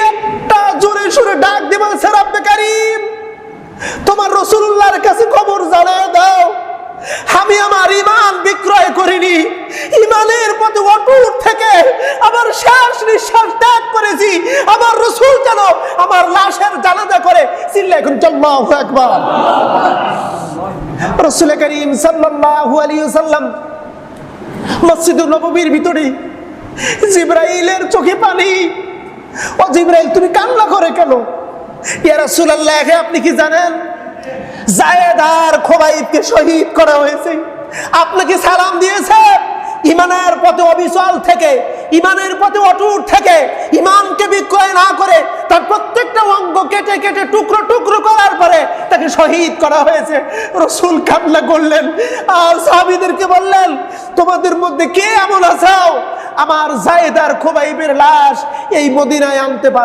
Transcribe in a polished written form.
একটা জোরে সুরে ডাক দিয়ে বলছে, রব্বে কারীম, তোমার রাসূলুল্লাহর কাছে খবর জানায় দাও, আমি আমার ঈমান বিক্রয় করিনি, ঈমানের পথে অটুট থেকে আমার শেষ নিঃশ্বাস ত্যাগ করেছি। আমার রাসূল যেন আমার লাশের জানাজা করে। চিল্লায় এখন আল্লাহু আকবার। রাসূল করিম সাল্লাল্লাহু আলাইহি ওয়াসাল্লাম মসজিদুন নববীর ভিতরে, জিবরাইলের চোখে পানি। ও জিবরাইল, তুমি কান্না করে কেন? ইয়া রাসূলুল্লাহ, আপনি কি জানেন যায়েদ আর খুবাইবকে শহীদ করা হয়েছে? আপনাকে সালাম দিয়েছে ঈমানের পথে অবিচল থেকে, ঈমানের পথে অটুট থেকে, ঈমানকে বিক্রয় না করে তার প্রত্যেকটা অঙ্গ কেটে কেটে টুকরো টুকরো করার পরে তাকে শহীদ করা হয়েছে। রাসূল কান্না করলেন আর সাহাবীদেরকে বললেন, তোমাদের মধ্যে কে এমন আছো আমার যায়েদ আর খুবাইবের লাশ এই মদিনায় আনতে পারে?